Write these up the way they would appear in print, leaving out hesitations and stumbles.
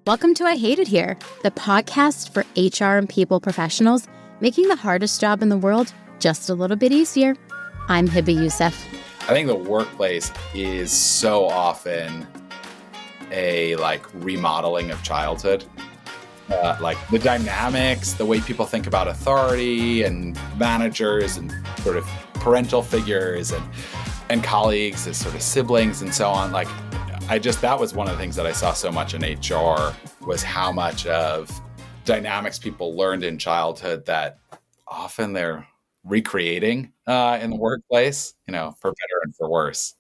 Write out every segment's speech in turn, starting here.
Welcome to I Hate It Here, the podcast for HR and people professionals, making the hardest job in the world just a little bit easier. I'm Hiba Youssef. I think the workplace is so often a remodeling of childhood. Like the dynamics, the way people think about authority and managers and sort of parental figures and colleagues as sort of siblings and so on. That was one of the things that I saw so much in HR was how much of dynamics people learned in childhood that often they're recreating in the workplace, for better and for worse.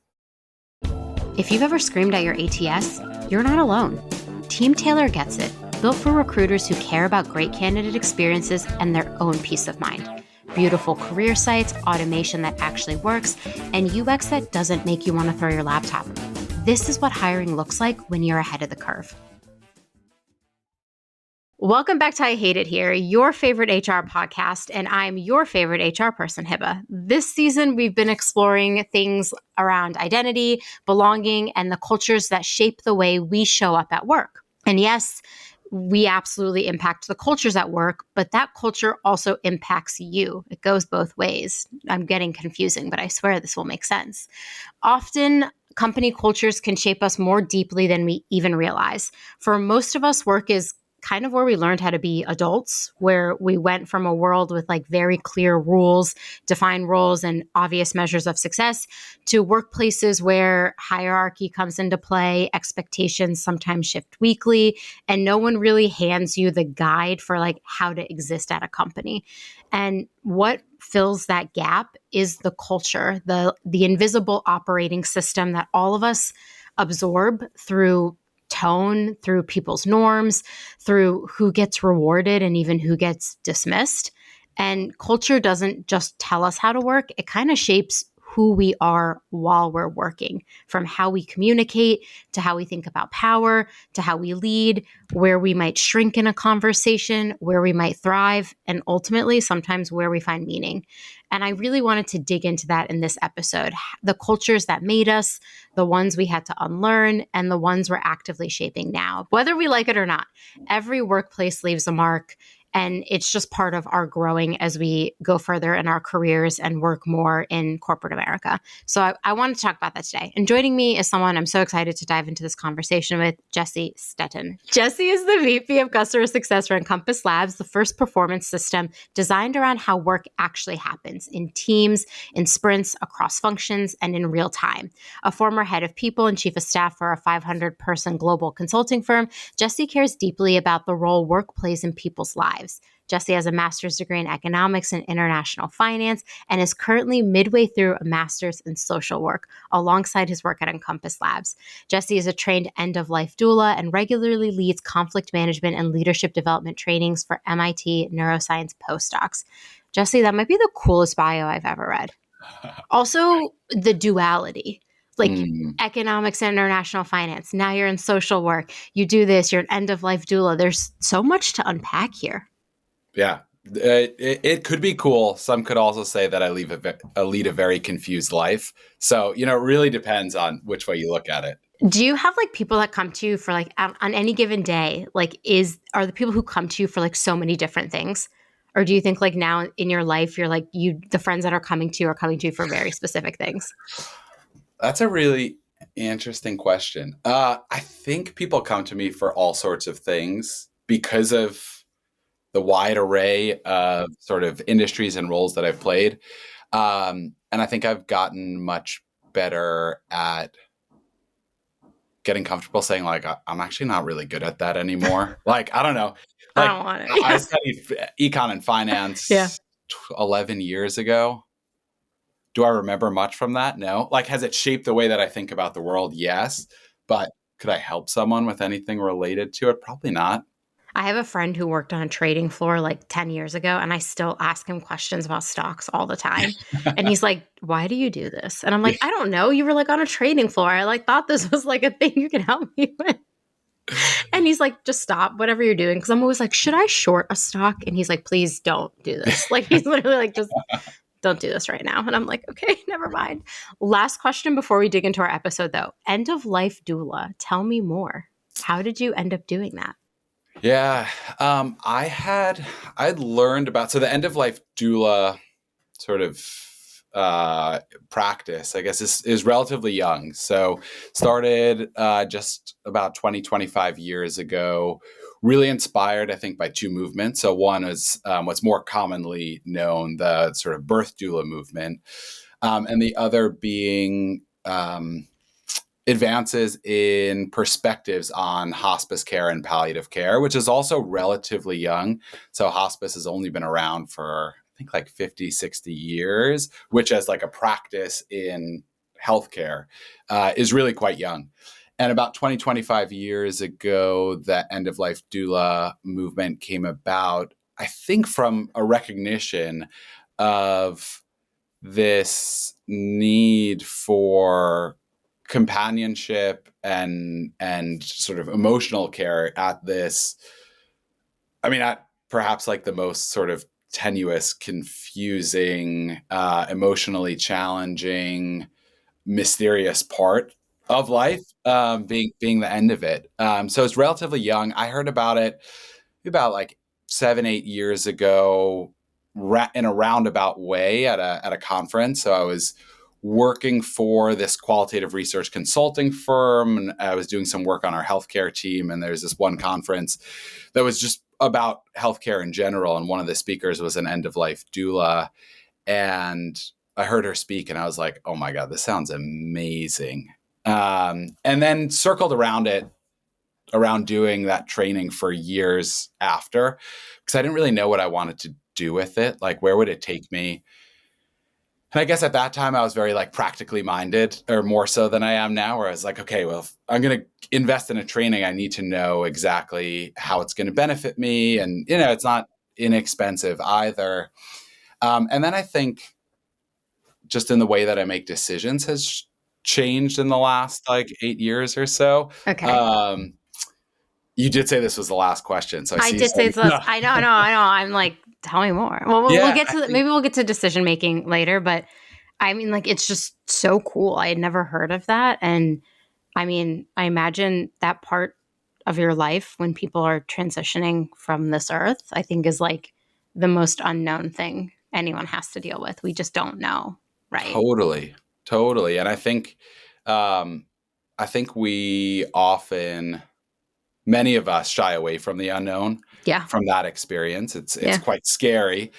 If you've ever screamed at your ATS, you're not alone. Team Taylor gets it, built for recruiters who care about great candidate experiences and their own peace of mind. Beautiful career sites, automation that actually works, and UX that doesn't make you want to throw your laptop. This is what hiring looks like when you're ahead of the curve. Welcome back to I Hate It Here, your favorite HR podcast, and I'm your favorite HR person, Hiba. This season, we've been exploring things around identity, belonging, and the cultures that shape the way we show up at work. And yes, we absolutely impact the cultures at work, but that culture also impacts you. It goes both ways. I'm getting confusing, but I swear this will make sense. Often, company cultures can shape us more deeply than we even realize. For most of us, work is kind of where we learned how to be adults, where we went from a world with very clear rules, defined roles, and obvious measures of success to workplaces where hierarchy comes into play, expectations sometimes shift weekly, and no one really hands you the guide for how to exist at a company. And what fills that gap is the culture, the invisible operating system that all of us absorb through tone, through people's norms, through who gets rewarded and even who gets dismissed. And culture doesn't just tell us how to work, it kind of shapes who we are while we're working, from how we communicate to how we think about power, to how we lead, where we might shrink in a conversation, where we might thrive, and ultimately sometimes where we find meaning. And I really wanted to dig into that in this episode, the cultures that made us, the ones we had to unlearn, and the ones we're actively shaping now. Whether we like it or not, every workplace leaves a mark. And it's just part of our growing as we go further in our careers and work more in corporate America. So I wanted to talk about that today. And joining me is someone I'm so excited to dive into this conversation with, Jessie Stettin. Jessie is the VP of Customer Success for Encompass Labs, the first performance system designed around how work actually happens in teams, in sprints, across functions, and in real time. A former head of people and chief of staff for a 500-person global consulting firm, Jessie cares deeply about the role work plays in people's lives. Jessie has a master's degree in economics and international finance and is currently midway through a master's in social work alongside his work at Encompass Labs. Jessie is a trained end-of-life doula and regularly leads conflict management and leadership development trainings for MIT neuroscience postdocs. Jessie, that might be the coolest bio I've ever read. Also, the duality. Economics and international finance. Now you're in social work. You do this. You're an end-of-life doula. There's so much to unpack here. Yeah, it could be cool. Some could also say that I lead a very confused life. So, it really depends on which way you look at it. Do you have people that come to you for on any given day? Are the people who come to you for so many different things? Or do you think now in your life, you're the friends that are coming to you for very specific things? That's a really interesting question. I think people come to me for all sorts of things because of the wide array of sort of industries and roles that I've played. And I think I've gotten much better at getting comfortable saying I'm actually not really good at that anymore. I don't know. I don't want it. I studied econ and finance 11 years ago. Do I remember much from that? No. Has it shaped the way that I think about the world? Yes. But could I help someone with anything related to it? Probably not. I have a friend who worked on a trading floor 10 years ago, and I still ask him questions about stocks all the time. And he's like, why do you do this? And I'm like, I don't know. You were on a trading floor. I thought this was a thing you can help me with. And he's like, just stop whatever you're doing. Because I'm always like, should I short a stock? And he's like, please don't do this. He's literally just don't do this right now. And I'm like, okay, never mind. Last question before we dig into our episode, though. End of life doula. Tell me more. How did you end up doing that? Yeah. I'd learned about, so the end of life doula sort of practice, I guess, is relatively young. So started just about 25 years ago, really inspired, I think, by two movements. So one is what's more commonly known, the sort of birth doula movement, and the other being advances in perspectives on hospice care and palliative care, which is also relatively young. So hospice has only been around for, I think, like 50, 60 years, which as like a practice in healthcare is really quite young. And about 25 years ago, the end of life doula movement came about, I think, from a recognition of this need for companionship and sort of emotional care at this, I mean, at perhaps like the most sort of tenuous, confusing, emotionally challenging, mysterious part of life, being the end of it. So it's relatively young. I heard about it about like 7, 8 years ago, in a roundabout way at a conference. So I was working for this qualitative research consulting firm, and I was doing some work on our healthcare team. And there's this one conference that was just about healthcare in general, and one of the speakers was an end of life doula, and I heard her speak, and I was like, "Oh my god, this sounds amazing!" And then circled around doing that training for years after, because I didn't really know what I wanted to do with it. Like, where would it take me? And I guess at that time I was very like practically minded, or more so than I am now, where I was like, okay, well, if I'm going to invest in a training, I need to know exactly how it's going to benefit me. And, it's not inexpensive either. And then I think just in the way that I make decisions has changed in the last like 8 years or so. Okay. You did say this was the last question, so I I see. did say it's less. I know. I'm like, tell me more. Well, we'll Yeah, get to maybe we'll get to decision making later, but I mean, like, it's just so cool. I had never heard of that, and I mean, I imagine that part of your life when people are transitioning from this earth, I think, is like the most unknown thing anyone has to deal with. We just don't know, right? totally, and I think we often, many of us, shy away from the unknown, Yeah. from that experience. It's Yeah. quite scary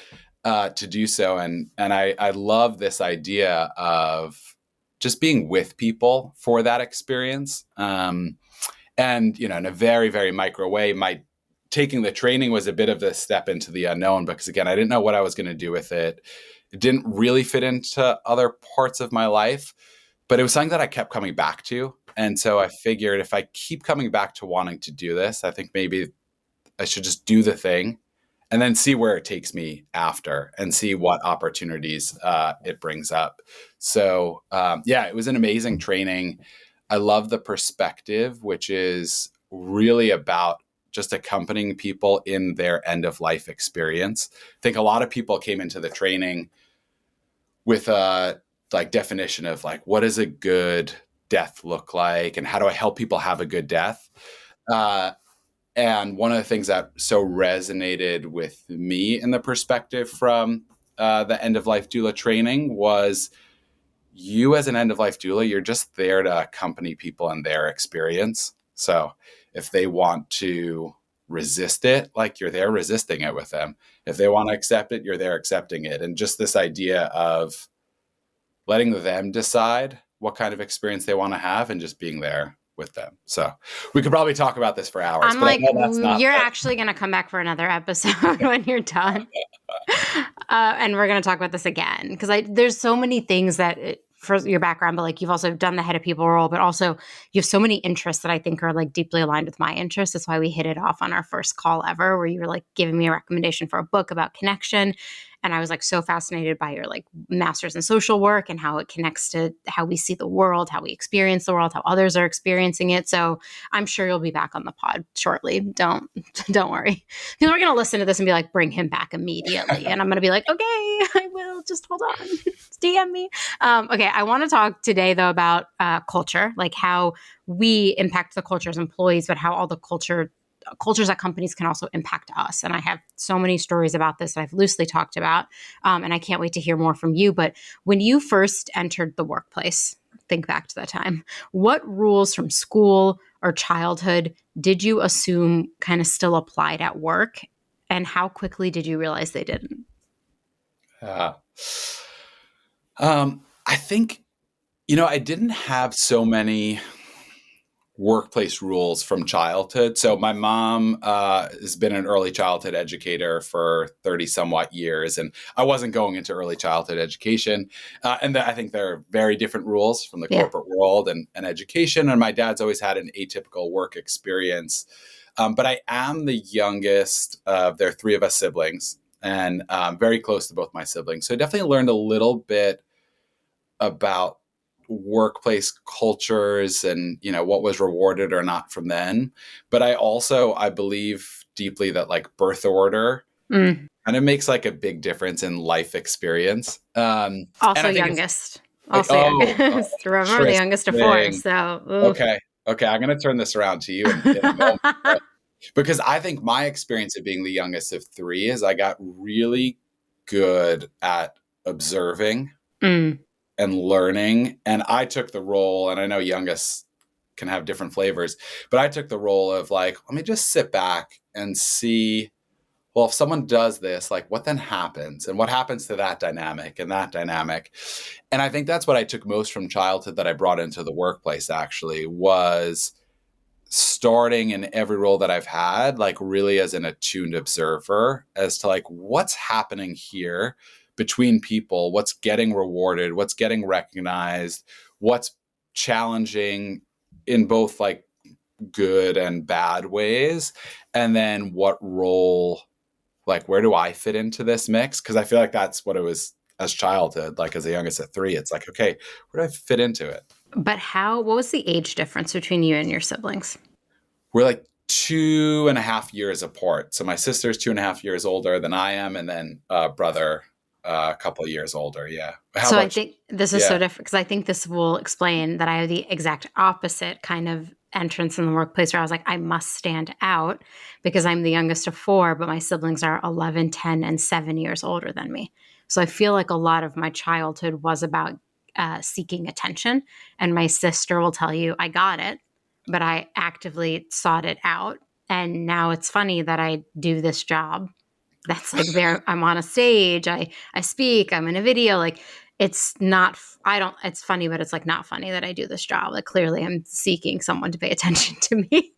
to do so, and I love this idea of just being with people for that experience. And in a very, very micro way, taking the training was a bit of a step into the unknown, because again, I didn't know what I was going to do with it. It didn't really fit into other parts of my life, but it was something that I kept coming back to. And so I figured, if I keep coming back to wanting to do this, I think maybe I should just do the thing and then see where it takes me after, and see what opportunities it brings up. So yeah, it was an amazing training. I love the perspective, which is really about just accompanying people in their end of life experience. I think a lot of people came into the training with a like definition of like, what does a good death look like, and how do I help people have a good death? And one of the things that so resonated with me in the perspective from the end of life doula training was, you as an end of life doula, you're just there to accompany people in their experience. So if they want to resist it, like, you're there resisting it with them. If they want to accept it, you're there accepting it. And just this idea of letting them decide what kind of experience they want to have, and just being there with them. So we could probably talk about this for hours. I'm but like, I know that's not you're actually going to come back for another episode when you're done. And we're going to talk about this again, because there's so many things that for your background, but like, you've also done the head of people role, but also you have so many interests that I think are like deeply aligned with my interests. That's why we hit it off on our first call ever, where you were like giving me a recommendation for a book about connection. And I was like so fascinated by your like master's in social work and how it connects to how we see the world, how we experience the world, how others are experiencing it. So I'm sure you'll be back on the pod shortly. Don't worry. People are going to listen to this and be like, bring him back immediately. And I'm going to be like, okay, I will. Just hold on. DM me. Okay. I want to talk today though about culture, like how we impact the culture as employees, but how all the cultures at companies can also impact us. And I have so many stories about this that I've loosely talked about. And I can't wait to hear more from you. But when you first entered the workplace, think back to that time, what rules from school or childhood did you assume kind of still applied at work? And how quickly did you realize they didn't? Uh, I think, I didn't have so many workplace rules from childhood. So my mom has been an early childhood educator for 30 somewhat years, and I wasn't going into early childhood education. I think there are very different rules from the corporate world and education. And my dad's always had an atypical work experience. But I am the youngest of there are three of us siblings, and very close to both my siblings. So I definitely learned a little bit about workplace cultures and what was rewarded or not from then. But I believe deeply that like birth order kind of makes like a big difference in life experience. Also youngest. Youngest. Remember, the youngest of four. So okay, I'm going to turn this around to you in a moment. Because I think my experience of being the youngest of three is I got really good at observing and learning. And I took the role, and I know youngest can have different flavors, but I took the role of like, let me just sit back and see, well, if someone does this, like what then happens and what happens to that dynamic and that dynamic. And I think that's what I took most from childhood that I brought into the workplace actually was starting in every role that I've had, like really as an attuned observer as to like what's happening here between people, what's getting rewarded, what's getting recognized, what's challenging in both like good and bad ways. And then what role, like where do I fit into this mix? Because I feel like that's what it was as childhood, like as the youngest at three, it's like, okay, where do I fit into it? But what was the age difference between you and your siblings? We're like 2.5 years apart. So my sister's 2.5 years older than I am, and then brother a couple of years older. Yeah. So I think this is so different because I think this will explain that I have the exact opposite kind of entrance in the workplace where I was like, I must stand out because I'm the youngest of four, but my siblings are 11, 10, and 7 years older than me. So I feel like a lot of my childhood was about seeking attention. And my sister will tell you, I got it, but I actively sought it out. And now it's funny that I do this job. That's like I'm on a stage, I speak, I'm in a video. Like it's not, it's funny, but it's like not funny that I do this job. Like clearly I'm seeking someone to pay attention to me,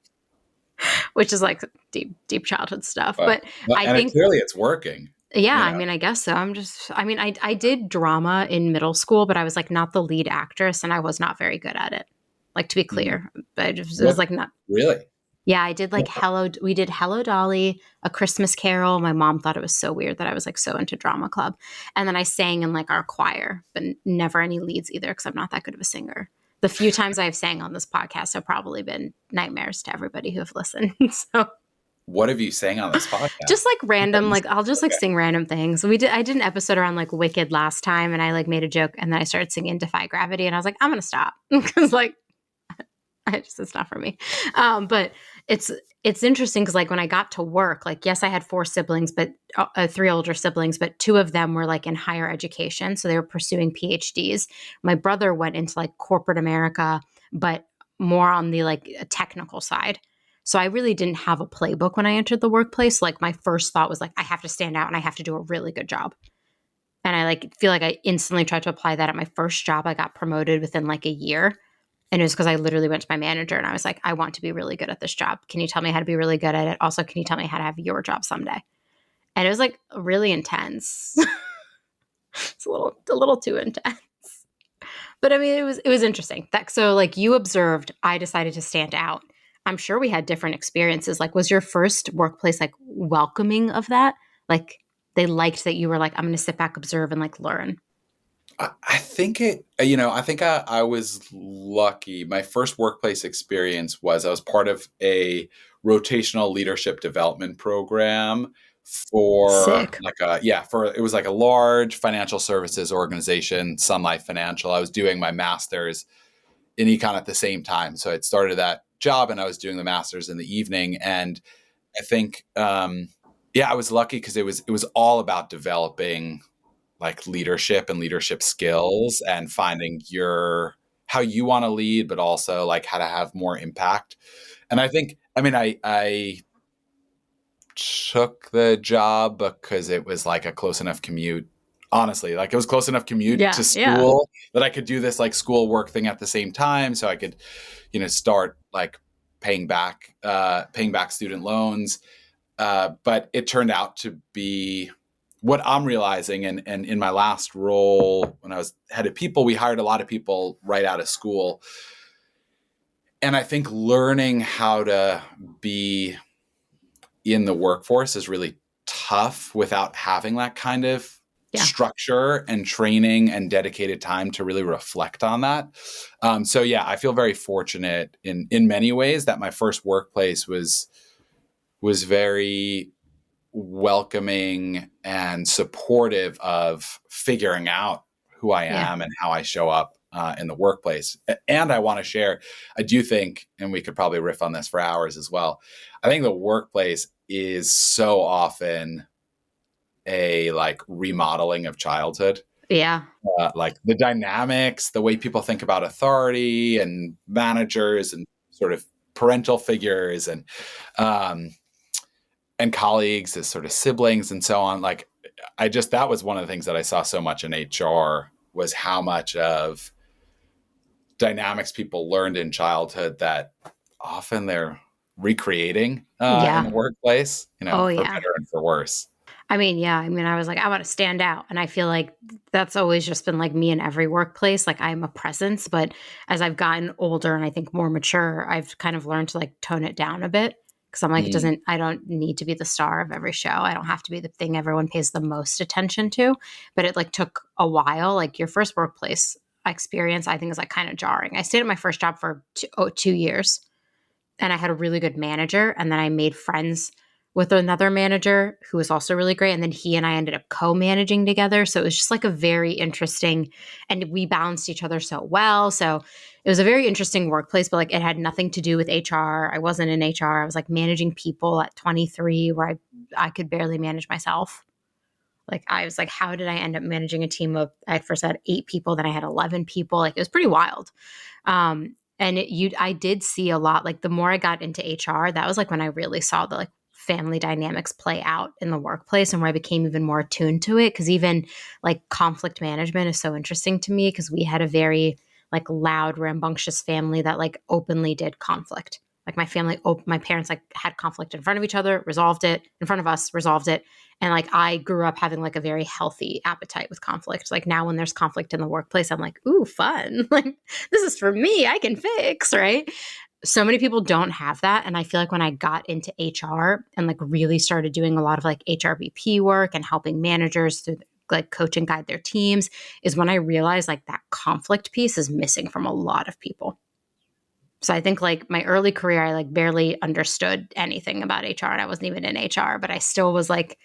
which is like deep childhood stuff. But I think clearly it's working. Yeah. I mean, I guess so. I did drama in middle school, but I was like not the lead actress and I was not very good at it. Like to be clear, but it was like not really. Yeah, I did like we did Hello Dolly, A Christmas Carol. My mom thought it was so weird that I was like so into drama club. And then I sang in like our choir, but never any leads either because I'm not that good of a singer. The few times I've sang on this podcast have probably been nightmares to everybody who have listened. So what have you sang on this podcast? Just like random, like I'll just like sing random things. I did an episode around like Wicked last time and I like made a joke and then I started singing Defy Gravity and I was like, I'm going to stop because like it's not for me. But it's interesting because like when I got to work, like yes, I had 4 siblings, but 3 older siblings, but 2 of them were like in higher education, so they were pursuing PhDs. My brother went into like corporate America, but more on the like technical side. So I really didn't have a playbook when I entered the workplace. Like my first thought was like I have to stand out and I have to do a really good job. And I like feel like I instantly tried to apply that at my first job. I got promoted within like a year. And it was because I literally went to my manager and I was like, I want to be really good at this job. Can you tell me how to be really good at it? Also, can you tell me how to have your job someday? And it was like really intense. It's a little too intense. But I mean, it was interesting. So like you observed, I decided to stand out. I'm sure we had different experiences. Like, was your first workplace like welcoming of that? Like, they liked that you were like, I'm going to sit back, observe, and like learn? I think I was lucky. My first workplace experience was I was part of a rotational leadership development program for Sick. it was like a large financial services organization, Sun Life Financial. I was doing my master's in econ at the same time. So I'd started that job and I was doing the master's in the evening. And I think, I was lucky because it was all about developing like leadership and leadership skills and finding how you want to lead, but also like how to have more impact. And I think, I took the job because it was like a close enough commute. Honestly, like it was close enough commute Yeah. to Yeah. school that I could do this like school work thing at the same time. So I could, start like paying back student loans. But it turned out to be what I'm realizing. And in my last role, when I was head of people, we hired a lot of people right out of school. And I think learning how to be in the workforce is really tough without having that kind of Yeah. structure and training and dedicated time to really reflect on that. I feel very fortunate in many ways that my first workplace was very welcoming and supportive of figuring out who I Yeah. am and how I show up in the workplace. And I want to share, I do think, and we could probably riff on this for hours as well. I think the workplace is so often a like remodeling of childhood. Yeah. Like the dynamics, the way people think about authority and managers and sort of parental figures um, and colleagues as sort of siblings and so on. Like that was one of the things that I saw so much in HR was how much of dynamics people learned in childhood that often they're recreating in Yeah. the workplace, Oh, for yeah. better and for worse. I was like, I want to stand out. And I feel like that's always just been like me in every workplace. Like I'm a presence, but as I've gotten older and I think more mature, I've kind of learned to like tone it down a bit. Cause I'm like, Mm. I don't need to be the star of every show. I don't have to be the thing everyone pays the most attention to. But it like took a while. Like your first workplace experience, I think is like kind of jarring. I stayed at my first job for 2 years and I had a really good manager. And then I made friends with another manager who was also really great. And then he and I ended up co-managing together. So it was just like a very interesting, and we balanced each other so well. So it was a very interesting workplace, but like it had nothing to do with HR. I wasn't in HR. I was like managing people at 23 where I could barely manage myself. Like I was like, how did I end up managing a team of, I first had 8 people, then I had 11 people. Like it was pretty wild. I did see a lot, like the more I got into HR, that was like when I really saw the like family dynamics play out in the workplace and where I became even more attuned to it. Cause even like conflict management is so interesting to me because we had a very like loud, rambunctious family that like openly did conflict. Like my parents like had conflict in front of each other, resolved it in front of us, resolved it. And like I grew up having like a very healthy appetite with conflict. Like now when there's conflict in the workplace, I'm like, ooh, fun. Like this is for me. I can fix, right? So many people don't have that. And I feel like when I got into HR and like really started doing a lot of like HRBP work and helping managers through like coach and guide their teams is when I realized like that conflict piece is missing from a lot of people. So I think like my early career, I like barely understood anything about HR and I wasn't even in HR, but I still was like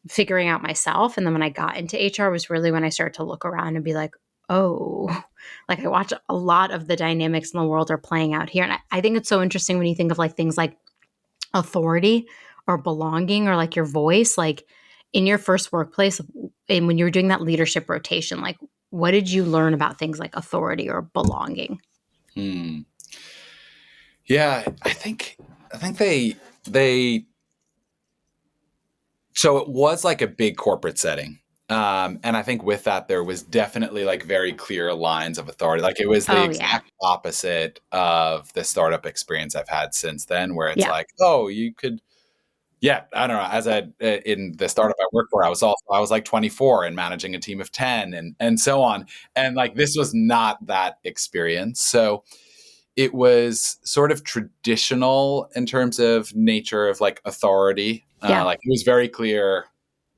figuring out myself. And then when I got into HR was really when I started to look around and be like, oh, like I watch a lot of the dynamics in the world are playing out here. And I think it's so interesting when you think of like things like authority or belonging or like your voice, like in your first workplace and when you were doing that leadership rotation, like what did you learn about things like authority or belonging? Hmm. Yeah, I think they so it was like a big corporate setting. And I think with that, there was definitely like very clear lines of authority. Like it was the Oh, yeah. exact opposite of the startup experience I've had since then, where it's Yeah. like, oh, you could, yeah, I don't know. In the startup I worked for, I was like 24 and managing a team of 10 and so on. And like this was not that experience. So it was sort of traditional in terms of nature of like authority. Yeah. Like it was very clear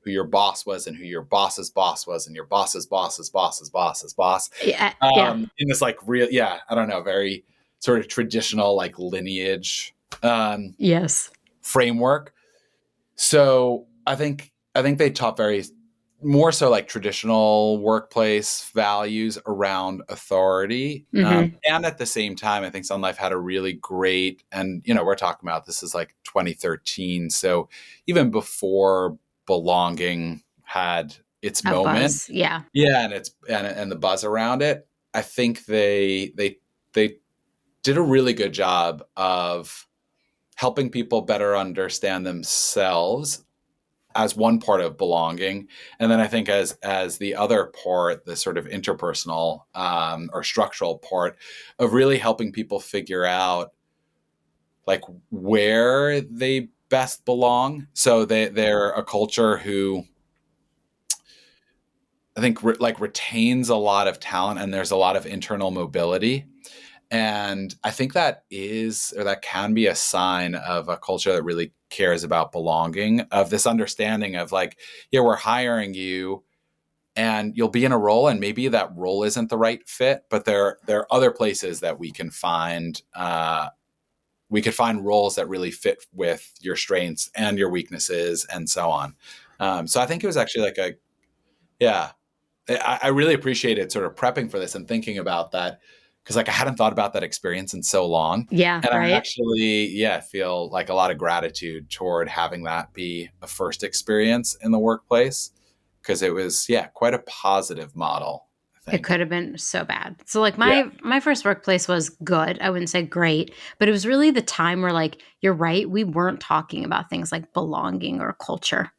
who your boss was and who your boss's boss was and your boss's boss's boss's boss's boss. Yeah. In this like real, I don't know, very sort of traditional like lineage Yes. framework. So I think they taught very more so like traditional workplace values around authority. Mm-hmm. And at the same time, I think Sun Life had a really great, and we're talking about this is like 2013. So even before belonging had its A moment. buzz. Yeah. Yeah. And the buzz around it, I think they did a really good job of helping people better understand themselves as one part of belonging, and then I think as the other part, the sort of interpersonal or structural part of really helping people figure out like where they best belong. So they're a culture who I think retains a lot of talent, and there's a lot of internal mobility. And I think that can be a sign of a culture that really cares about belonging, of this understanding of like, yeah, we're hiring you and you'll be in a role and maybe that role isn't the right fit, but there are other places that we can find, we could find roles that really fit with your strengths and your weaknesses and so on. So I think it was actually like I really appreciated sort of prepping for this and thinking about that, because like I hadn't thought about that experience in so long. Yeah. And I Right. actually, feel like a lot of gratitude toward having that be a first experience in the workplace, because it was, quite a positive model, I It think. could have been so bad. So like Yeah. my first workplace was good. I wouldn't say great, but it was really the time where like you're right, we weren't talking about things like belonging or culture.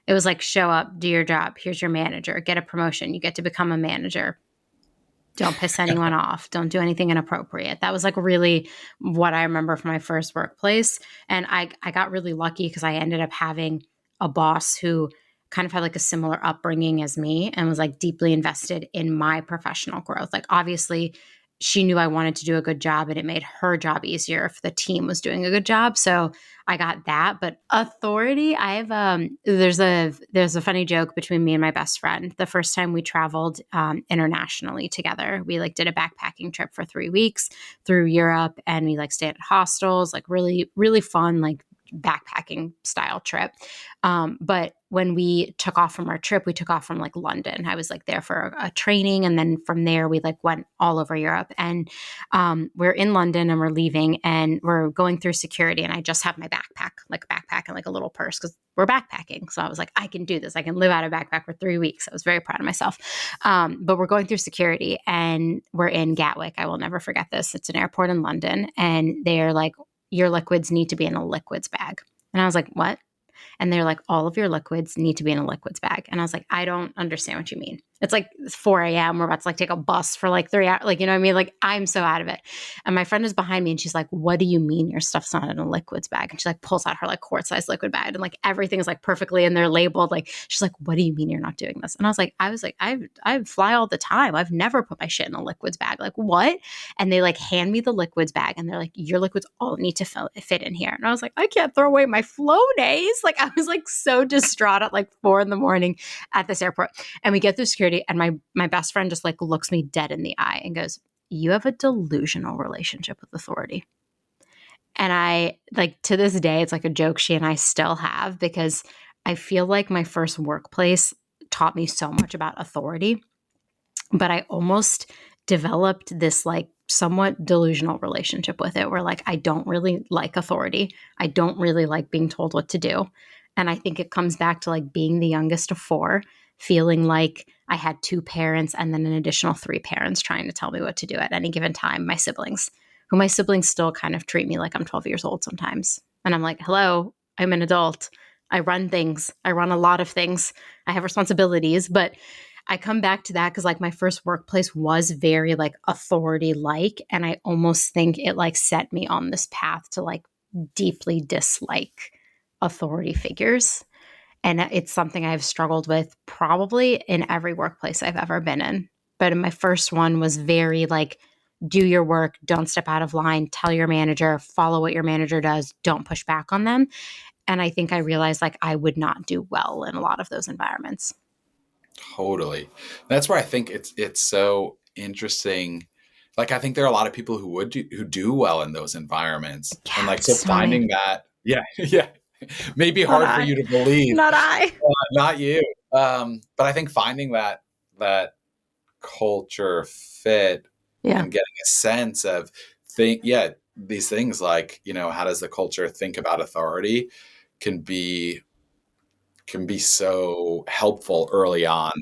It was like show up, do your job, here's your manager, get a promotion, you get to become a manager. Don't piss anyone off. Don't do anything inappropriate. That was like really what I remember from my first workplace. And I got really lucky because I ended up having a boss who kind of had like a similar upbringing as me and was like deeply invested in my professional growth. Like obviously she knew I wanted to do a good job and it made her job easier if the team was doing a good job. So I got that. But authority, I've there's a funny joke between me and my best friend. The first time we traveled internationally together, we like did a backpacking trip for 3 weeks through Europe, and we like stayed at hostels, like really really fun, like backpacking style trip. But when we took off from our trip, we took off from like London. I was like there for a training, and then from there we like went all over Europe. And we're in London and we're leaving, and we're going through security. And I just have my backpack and like a little purse because we're backpacking. So I was like, I can do this. I can live out of backpack for 3 weeks. I was very proud of myself. But we're going through security, and we're in Gatwick. I will never forget this. It's an airport in London, and they're like, your liquids need to be in a liquids bag. And I was like, what? And they're like, all of your liquids need to be in a liquids bag. And I was like, I don't understand what you mean. It's like 4 a.m. We're about to like take a bus for like 3 hours. Like, you know what I mean? Like, I'm so out of it. And my friend is behind me and she's like, what do you mean your stuff's not in a liquids bag? And she like pulls out her like quart size liquid bag, and like everything is like perfectly in there labeled. Like, she's like, what do you mean you're not doing this? And I was like, I fly all the time. I've never put my shit in a liquids bag. Like, what? And they like hand me the liquids bag and they're like, your liquids all need to fit in here. And I was like, I can't throw away my flow days. Like, I was like so distraught at like 4 a.m. at this airport. And we get through security, and my best friend just like looks me dead in the eye and goes, you have a delusional relationship with authority. And I like, to this day, it's like a joke she and I still have, because I feel like my first workplace taught me so much about authority, but I almost developed this like somewhat delusional relationship with it, where like I don't really like authority. I don't really like being told what to do. And I think it comes back to like being the youngest of 4, feeling like I had 2 parents and then an additional 3 parents trying to tell me what to do at any given time. My siblings still kind of treat me like I'm 12 years old sometimes. And I'm like, hello, I'm an adult. I run things. I run a lot of things. I have responsibilities, but I come back to that because like my first workplace was very like authority like, and I almost think it like set me on this path to like deeply dislike authority figures. And it's something I've struggled with probably in every workplace I've ever been in. But in my first one was very like, do your work, don't step out of line, tell your manager, follow what your manager does, don't push back on them. And I think I realized like I would not do well in a lot of those environments. Totally. That's where I think it's so interesting. Like, I think there are a lot of people who who do well in those environments. And Yeah, like, so it's not me. finding that, yeah, yeah, may be Not hard for I. you to believe, Not I. not you. But I think finding that culture fit Yeah. and getting a sense of these things like, how does the culture think about authority can be so helpful early on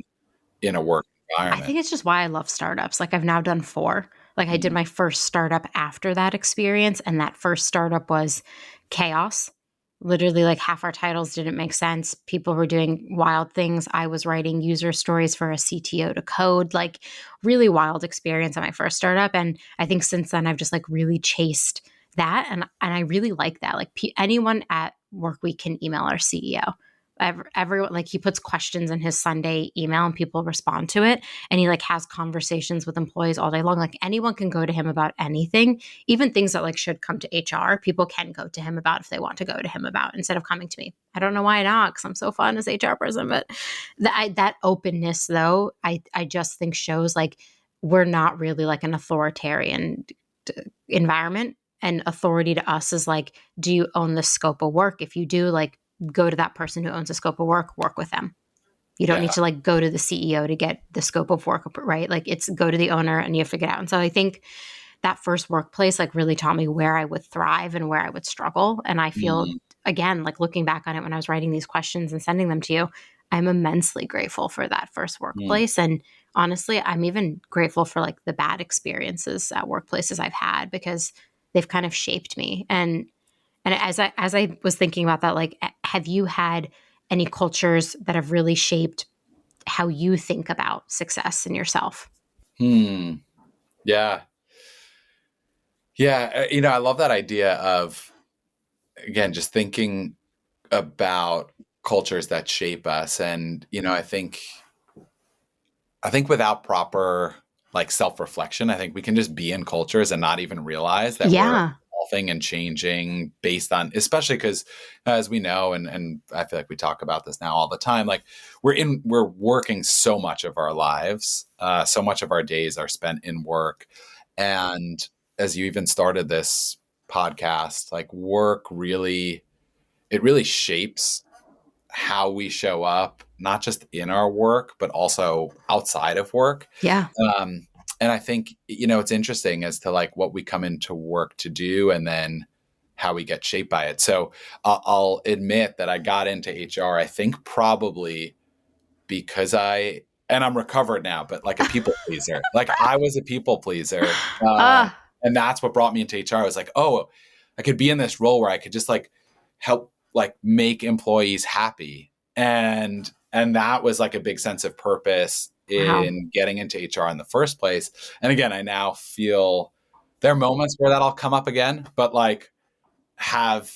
in a work I environment. think it's just why I love startups. Like I've now done 4. Like I did Mm. my first startup after that experience, and that first startup was chaos. Literally like half our titles didn't make sense. People were doing wild things. I was writing user stories for a CTO to code, like really wild experience at my first startup. And I think since then I've just like really chased that, and I really like that. Like anyone at work we can email our CEO. Everyone, like he puts questions in his Sunday email and people respond to it, and he like has conversations with employees all day long. Like anyone can go to him about anything, even things that like should come to HR. People can go to him about if they want to go to him about instead of coming to me. I don't know why not, because I'm so fun as HR person. But that openness though, I just think shows like we're not really like an authoritarian environment, and authority to us is like, do you own the scope of work? If you do, like go to that person who owns the scope of work with them. You don't Yeah. need to like go to the CEO to get the scope of work, right? Like it's go to the owner and you figure it out. And so I think that first workplace like really taught me where I would thrive and where I would struggle. And I feel, Mm, again, like looking back on it when I was writing these questions and sending them to you, I'm immensely grateful for that first mm, workplace. And honestly, I'm even grateful for like the bad experiences at workplaces I've had, because they've kind of shaped me. And as I was thinking about that, like, have you had any cultures that have really shaped how you think about success in yourself? hmm. Yeah. Yeah. I love that idea of, again, just thinking about cultures that shape us. And, I think without proper like self-reflection, I think we can just be in cultures and not even realize that we're Yeah. evolving and changing based on, especially because as we know, and I feel like we talk about this now all the time, like we're working so much of our lives, so much of our days are spent in work. And as you even started this podcast, like work really, it really shapes how we show up, not just in our work, but also outside of work. Yeah. Um, and I think, it's interesting as to like what we come into work to do and then how we get shaped by it. So I'll admit that I got into HR, I think probably because and I'm recovered now, but like a people pleaser. Like I was a people pleaser. Ah, And that's what brought me into HR. I was like, oh, I could be in this role where I could just like help like make employees happy. And that was like a big sense of purpose wow. in getting into HR in the first place. And again, I now feel there are moments where that'll come up again, but like have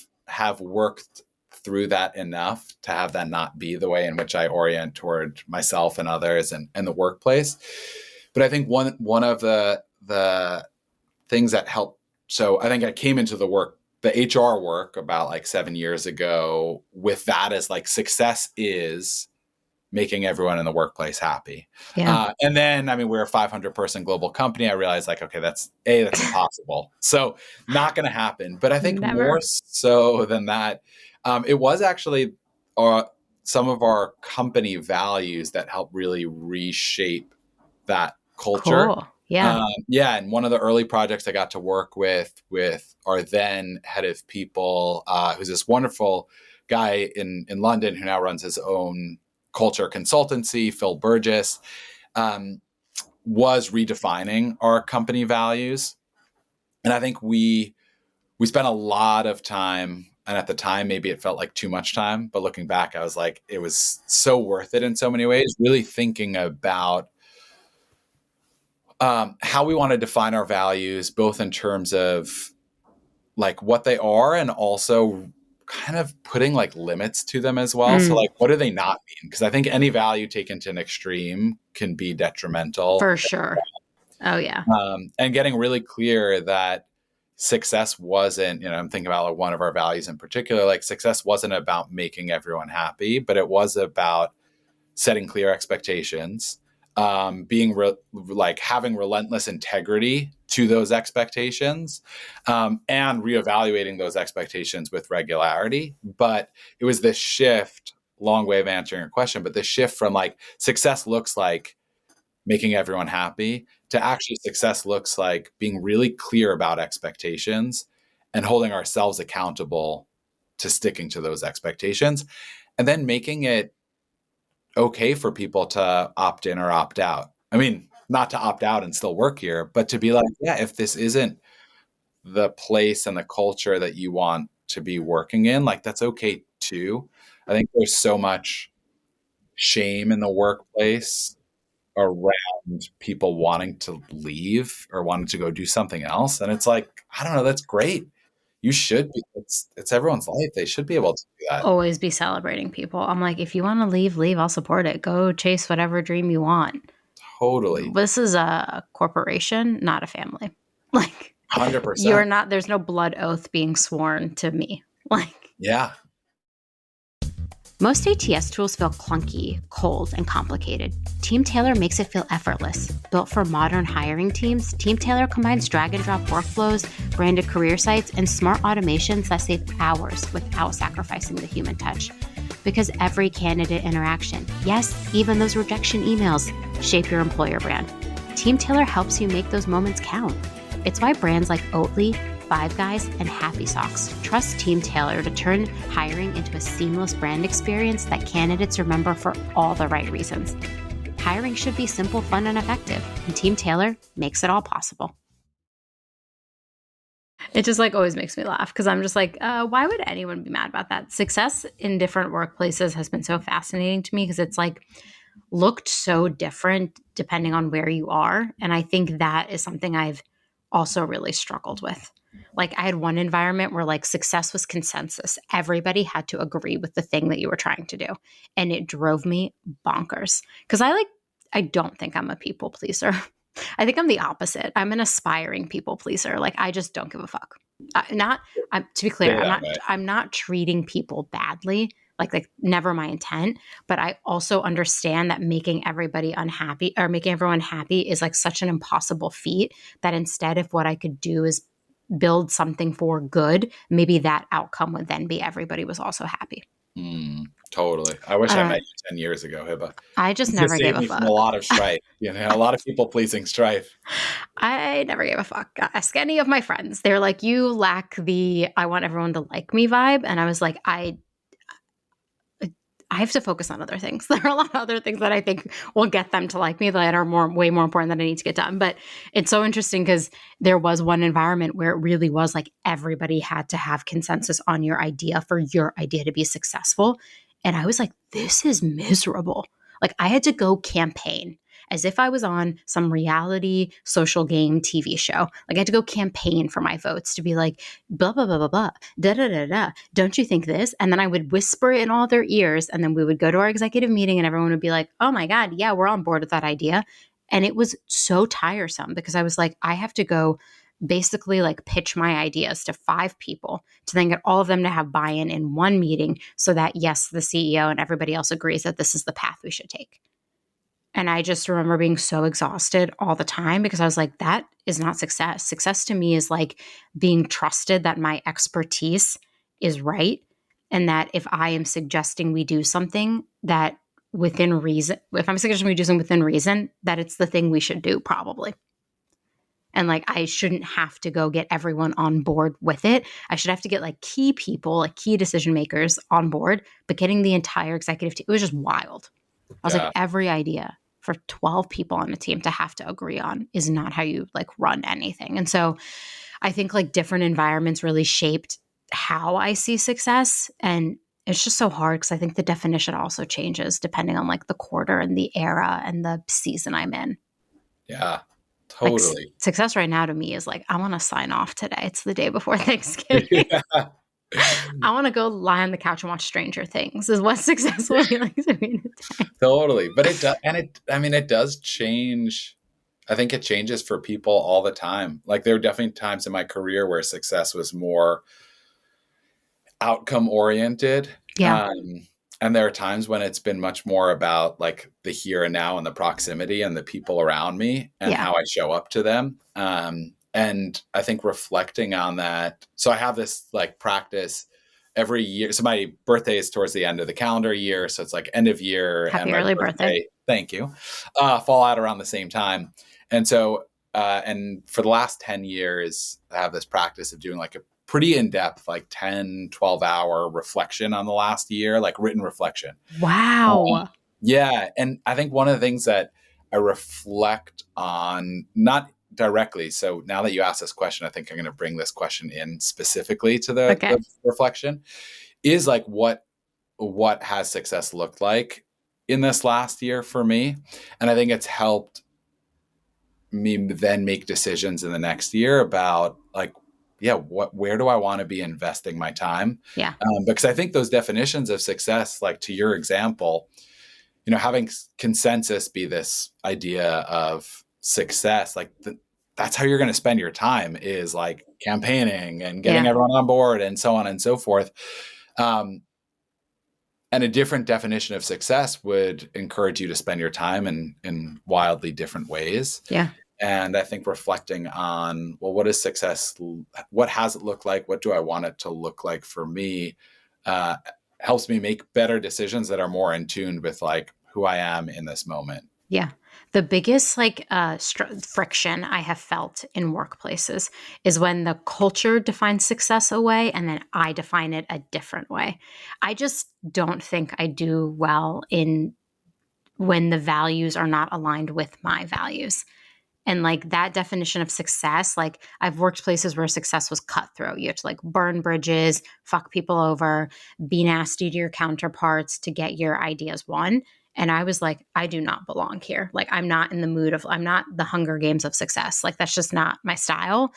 worked through that enough to have that not be the way in which I orient toward myself and others and the workplace. But I think one of the things that helped. So I think I came into the HR work about like 7 years ago with that as like success is making everyone in the workplace happy. Yeah. And then, I mean, we're a 500-person global company. I realized like, okay, that's impossible. So not going to happen. But I think more Never. so than that, it was actually some of our company values that helped really reshape that culture. Cool. Yeah. Yeah, and one of the early projects I got to work with our then head of people, who's this wonderful guy in London who now runs his own culture consultancy, Phil Burgess, was redefining our company values, and I think we spent a lot of time. And at the time, maybe it felt like too much time, but looking back, I was like, it was so worth it in so many ways. Really thinking about how we want to define our values, both in terms of like what they are and also kind of putting like limits to them as well. So Mm, like, what do they not mean? Because I think any value taken to an extreme can be detrimental. for sure. Oh, yeah. And getting really clear that success wasn't, I'm thinking about like one of our values in particular, like success wasn't about making everyone happy, but it was about setting clear expectations, being like having relentless integrity to those expectations, and reevaluating those expectations with regularity. But it was this shift, long way of answering your question, but the shift from like success looks like making everyone happy to actually success looks like being really clear about expectations and holding ourselves accountable to sticking to those expectations, and then making it okay for people to opt in or opt out. I mean, not to opt out and still work here, but to be like, yeah, if this isn't the place and the culture that you want to be working in, like that's okay too. I think there's so much shame in the workplace around people wanting to leave or wanting to go do something else. And it's like, I don't know, that's great. You should be, it's everyone's life. They should be able to do that. Always be celebrating people. I'm like, if you want to leave, I'll support it. Go chase whatever dream you want. Totally. This is a corporation, not a family. Like 100%. there's no blood oath being sworn to me. Like, Yeah. most ATS tools feel clunky, cold, and complicated. Team Tailor makes it feel effortless. Built for modern hiring teams, Team Tailor combines drag and drop workflows, branded career sites, and smart automations that save hours without sacrificing the human touch. Because every candidate interaction, yes, even those rejection emails, shape your employer brand. Team Tailor helps you make those moments count. It's why brands like Oatly, Five Guys, and Happy Socks trust Team Tailor to turn hiring into a seamless brand experience that candidates remember for all the right reasons. Hiring should be simple, fun, and effective, and Team Tailor makes it all possible. It just like always makes me laugh because I'm just like, why would anyone be mad about that? Success in different workplaces has been so fascinating to me because it's like looked so different depending on where you are. And I think that is something I've also really struggled with. Like I had one environment where like success was consensus. Everybody had to agree with the thing that you were trying to do. And it drove me bonkers because I don't think I'm a people pleaser. I think I'm the opposite. I'm an aspiring people pleaser. Like I just don't give a fuck. To be clear, I'm not treating people badly. Like never my intent, but I also understand that making everybody unhappy or making everyone happy is like such an impossible feat that instead if what I could do is build something for good, maybe that outcome would then be everybody was also happy. Totally. I wish I met you 10 years ago, Hiba. I just never gave a fuck. From a lot of strife, a lot of people pleasing strife. I never gave a fuck. Ask any of my friends. They're like, you lack the I want everyone to like me vibe. And I was like, I have to focus on other things. There are a lot of other things that I think will get them to like me that are way more important that I need to get done. But it's so interesting because there was one environment where it really was like everybody had to have consensus on your idea for your idea to be successful. And I was like, this is miserable. Like I had to go campaign as if I was on some reality social game TV show. Like I had to go campaign for my votes to be like, blah, blah, blah, blah, blah, da, da, da, da. Don't you think this? And then I would whisper it in all their ears. And then we would go to our executive meeting and everyone would be like, oh my God, yeah, we're on board with that idea. And it was so tiresome because I was like, I have to go basically like pitch my ideas to 5 people to then get all of them to have buy-in in one meeting so that yes, the CEO and everybody else agrees that this is the path we should take. And I just remember being so exhausted all the time because I was like, that is not success. Success to me is like being trusted that my expertise is right. And that if I am suggesting we do something that within reason, if I'm suggesting we do something within reason, that it's the thing we should do probably. And like, I shouldn't have to go get everyone on board with it. I should have to get like key people, like key decision makers on board, but getting the entire executive team, it was just wild. I was like, every idea for 12 people on a team to have to agree on is not how you like run anything. And so I think like different environments really shaped how I see success. And it's just so hard because I think the definition also changes depending on like the quarter and the era and the season I'm in. Yeah, totally. Like, success right now to me is like, I want to sign off today. It's the day before Thanksgiving. Yeah. I want to go lie on the couch and watch Stranger Things is what success will be like to me today. Totally. But it does, and it does change. I think it changes for people all the time. Like there were definitely times in my career where success was more outcome oriented. Yeah. And there are times when it's been much more about like the here and now and the proximity and the people around me and Yeah. how I show up to them. And I think reflecting on that. So I have this like practice every year. So my birthday is towards the end of the calendar year. So it's like end of year and Happy my early birthday. birthday, thank you, fall out around the same time. And so, and for the last 10 years, I have this practice of doing like a pretty in-depth, like 10, 12-hour reflection on the last year, like written reflection. Wow. Yeah. And I think one of the things that I reflect on, not directly. So now that you asked this question, I think I'm going to bring this question in specifically to Okay. the reflection is like, what has success looked like in this last year for me? And I think it's helped me then make decisions in the next year about like, yeah, where do I want to be investing my time? Yeah. Because I think those definitions of success, like to your example, having consensus be this idea of success, like that's how you're going to spend your time is like campaigning and getting Yeah. everyone on board and so on and so forth. And a different definition of success would encourage you to spend your time in wildly different ways. Yeah. And I think reflecting on, well, what is success? What has it looked like? What do I want it to look like for me? Helps me make better decisions that are more in tune with like who I am in this moment. Yeah. The biggest like friction I have felt in workplaces is when the culture defines success a way and then I define it a different way. I just don't think I do well in when the values are not aligned with my values. And like that definition of success, like I've worked places where success was cutthroat. You have to like burn bridges, fuck people over, be nasty to your counterparts to get your ideas won. And I was like, I do not belong here. Like I'm not in the mood of, I'm not the Hunger Games of success. Like that's just not my style.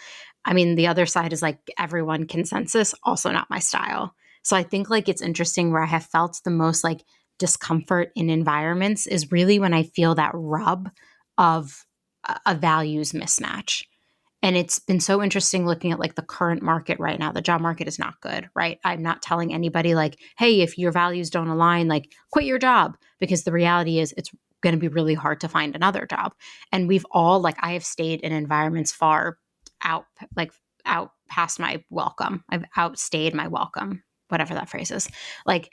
I mean, the other side is like everyone consensus, also not my style. So I think like it's interesting where I have felt the most like discomfort in environments is really when I feel that rub of a values mismatch. And it's been so interesting looking at like the current market right now. The job market is not good, right? I'm not telling anybody like, hey, if your values don't align, like quit your job, because the reality is it's going to be really hard to find another job. And we've all like, I have stayed in environments far out, like out past my welcome. I've outstayed my welcome, whatever that phrase is. Like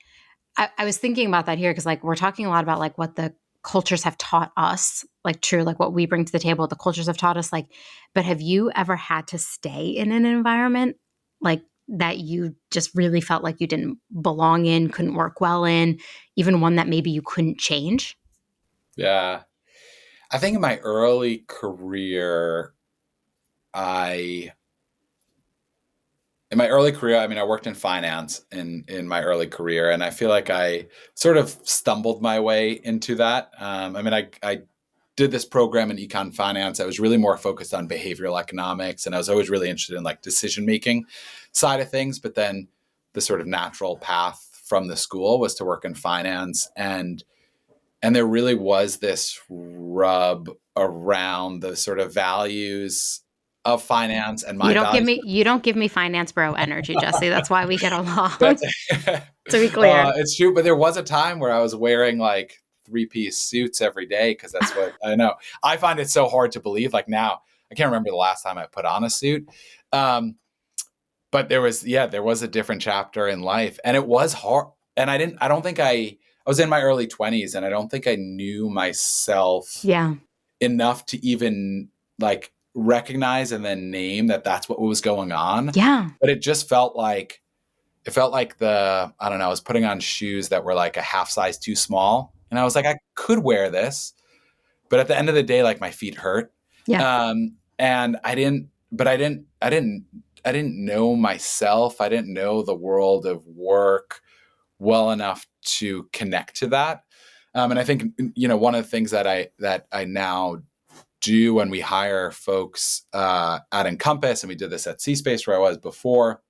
I was thinking about that here because like we're talking a lot about like what the cultures have taught us, like true, like what we bring to the table, the cultures have taught us, like, but have you ever had to stay in an environment like that you just really felt like you didn't belong in, couldn't work well in, even one that maybe you couldn't change? Yeah. I think in my early career, I I mean, I worked in finance in my early career, and I feel like I sort of stumbled my way into that. I mean, I did this program in econ finance. I was really more focused on behavioral economics, and I was always really interested in like decision making side of things. But then the sort of natural path from the school was to work in finance, and there really was this rub around the sort of values of finance and my values. You don't give me finance bro energy, Jesse. That's why we get along. That's To be clear. it's true, but there was a time where I was wearing like three-piece suits every day because that's what I know. I find it so hard to believe. Like now, I can't remember the last time I put on a suit. But there was a different chapter in life, and it was hard. And I don't think I was in my early 20s, and I don't think I knew myself Yeah. enough to even like recognize and then name that that's what was going on. Yeah. But it felt like I don't know, I was putting on shoes that were like a half size too small. And I was like, I could wear this. But at the end of the day, like my feet hurt. Yeah. And I didn't know myself. I didn't know the world of work well enough to connect to that. And I think, one of the things that I now do when we hire folks at Encompass, and we did this at C Space where I was before,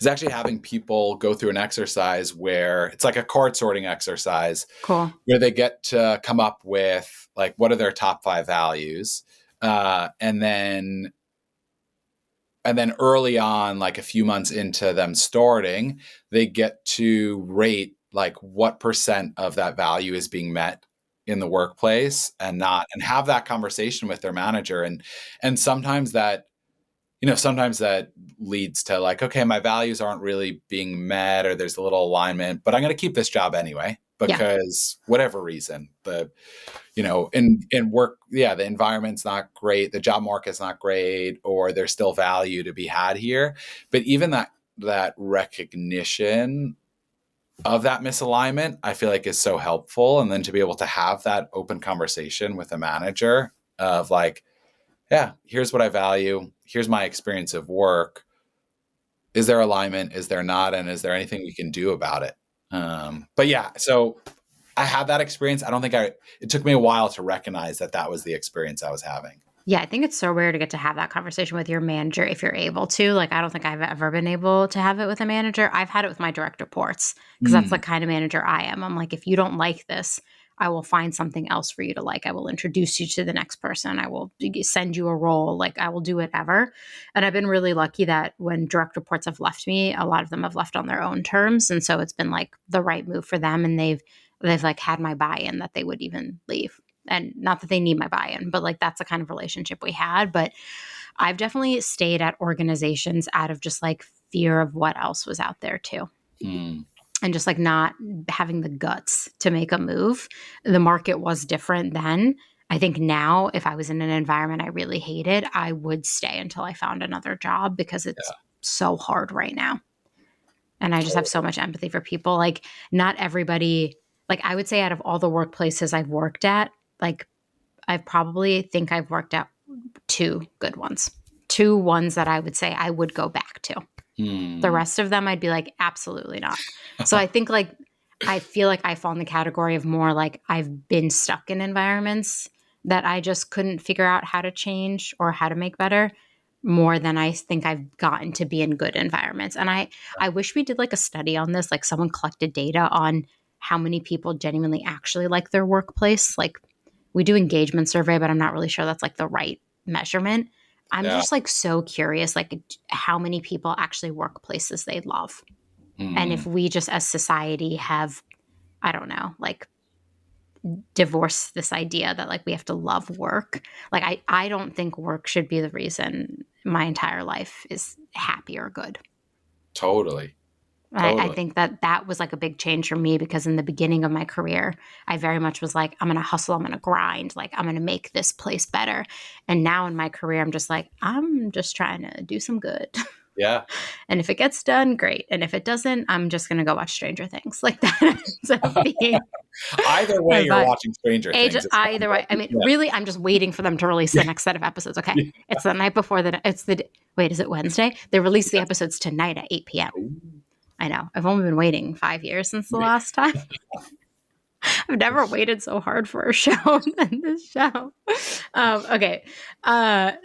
is actually having people go through an exercise where it's like a card sorting exercise Cool. where they get to come up with like, what are their top 5 values? And then early on, like a few months into them starting, they get to rate like what % of that value is being met in the workplace and not, and have that conversation with their manager. And sometimes that, sometimes that leads to like, okay, my values aren't really being met, or there's a little alignment, but I'm going to keep this job anyway, because whatever reason, in work, the environment's not great, the job market's not great, or there's still value to be had here. But even that recognition of that misalignment, I feel like is so helpful. And then to be able to have that open conversation with a manager of like, yeah, here's what I value. Here's my experience of work. Is there alignment? Is there not? And is there anything we can do about it? But yeah, so I had that experience. I don't think it took me a while to recognize that was the experience I was having. Yeah, I think it's so rare to get to have that conversation with your manager if you're able to. Like, I don't think I've ever been able to have it with a manager. I've had it with my direct reports because that's the kind of manager I am. I'm like, if you don't like this, I will find something else for you to like. I will introduce you to the next person. I will send you a role. Like, I will do whatever. And I've been really lucky that when direct reports have left me, a lot of them have left on their own terms. And so it's been like the right move for them. And they've like had my buy-in that they would even leave. And not that they need my buy-in, but like that's the kind of relationship we had. But I've definitely stayed at organizations out of just like fear of what else was out there too. And just like not having the guts to make a move. The market was different then. I think now if I was in an environment I really hated, I would stay until I found another job because it's so hard right now. And I just have so much empathy for people. Like not everybody, like I would say out of all the workplaces I've worked at, like I've worked at 2 good ones, 2 ones that I would say I would go back to. The rest of them, I'd be like, absolutely not. So I think like, I feel like I fall in the category of more like I've been stuck in environments that I just couldn't figure out how to change or how to make better more than I think I've gotten to be in good environments. And I wish we did like a study on this, like someone collected data on how many people genuinely actually like their workplace. Like we do engagement survey, but I'm not really sure that's like the right measurement. I'm just like so curious, like how many people actually work places they love. And if we just as society have, I don't know, like divorce this idea that like we have to love work. Like I don't think work should be the reason my entire life is happy or good. Totally. I think that was like a big change for me because in the beginning of my career, I very much was like, I'm going to hustle, I'm going to grind, like I'm going to make this place better. And now in my career, I'm just like, I'm just trying to do some good. Yeah. And if it gets done, great. And if it doesn't, I'm just going to go watch Stranger Things. Like that ends up being either way, you're watching Stranger Things. Either way. I mean, really, I'm just waiting for them to release the next set of episodes. Okay. It's the night before wait, is it Wednesday? They release the episodes tonight at 8 p.m. I know. I've only been waiting 5 years since the last time. I've never waited so hard for a show than this show. Okay.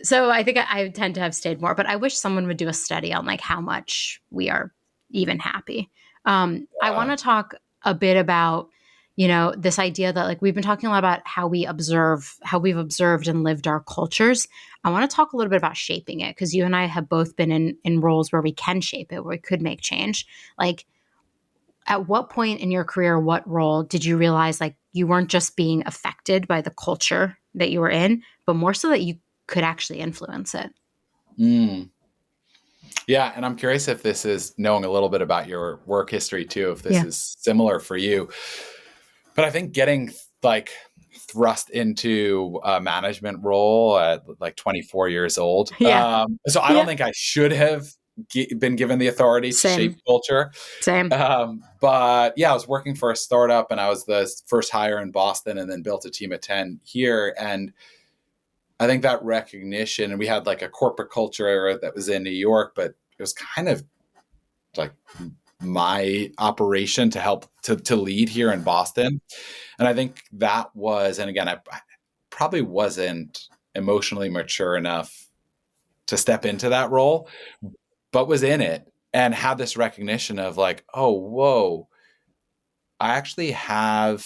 So I think I tend to have stayed more, but I wish someone would do a study on like how much we are even happy. I want to talk a bit about, this idea that like we've been talking a lot about how we've observed and lived our cultures. I want to talk a little bit about shaping it because you and I have both been in roles where we can shape it, where we could make change. Like at what point in your career, what role did you realize like you weren't just being affected by the culture that you were in, but more so that you could actually influence it? Yeah. And I'm curious if this is knowing a little bit about your work history too, if this is similar for you. But I think getting like thrust into a management role at like 24 years old. So I don't think I should have been given the authority to shape culture. Same. But yeah, I was working for a startup and I was the first hire in Boston and then built a team of 10 here. And I think that recognition, and we had like a corporate culture that was in New York, but it was kind of like my operation to help to lead here in Boston. And I think that was, and again, I probably wasn't emotionally mature enough to step into that role, but was in it and had this recognition of like, oh, whoa, I actually have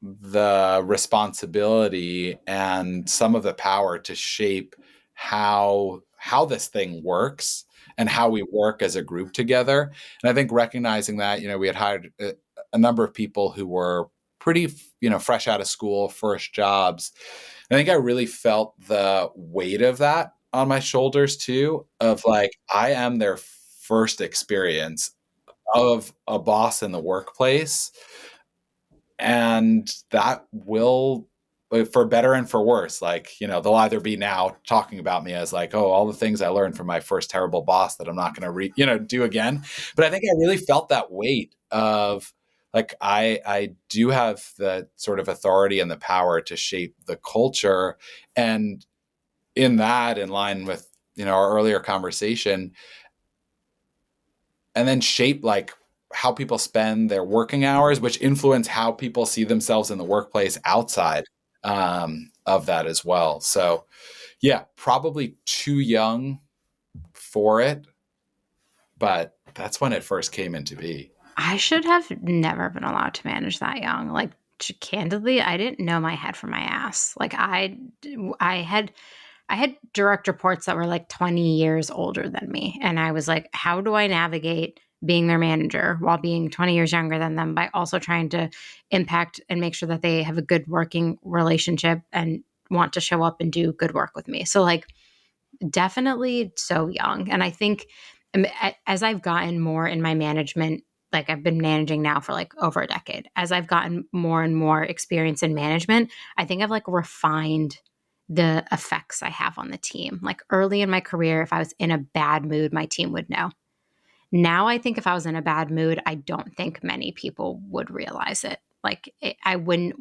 the responsibility and some of the power to shape how this thing works and how we work as a group together. And I think recognizing that, we had hired a number of people who were pretty, fresh out of school, first jobs. I think I really felt the weight of that on my shoulders too, of like, I am their first experience of a boss in the workplace. And that will, for better and for worse, like, they'll either be now talking about me as like, oh, all the things I learned from my first terrible boss that I'm not going to do again. But I think I really felt that weight of like, I do have the sort of authority and the power to shape the culture. And in that, in line with, our earlier conversation, and then shape like how people spend their working hours, which influence how people see themselves in the workplace outside of that as well. So yeah, probably too young for it, but that's when it first came into be. I should have never been allowed to manage that young. Like, candidly, I didn't know my head from my ass. Like, I had direct reports that were like 20 years older than me. And I was like, how do I navigate being their manager while being 20 years younger than them by also trying to impact and make sure that they have a good working relationship and want to show up and do good work with me? So, like, definitely so young. And I think as I've gotten more in my management, like I've been managing now for like over a decade, as I've gotten more and more experience in management, I think I've like refined the effects I have on the team. Like early in my career, if I was in a bad mood, my team would know. Now I think if I was in a bad mood, I don't think many people would realize it. Like I wouldn't,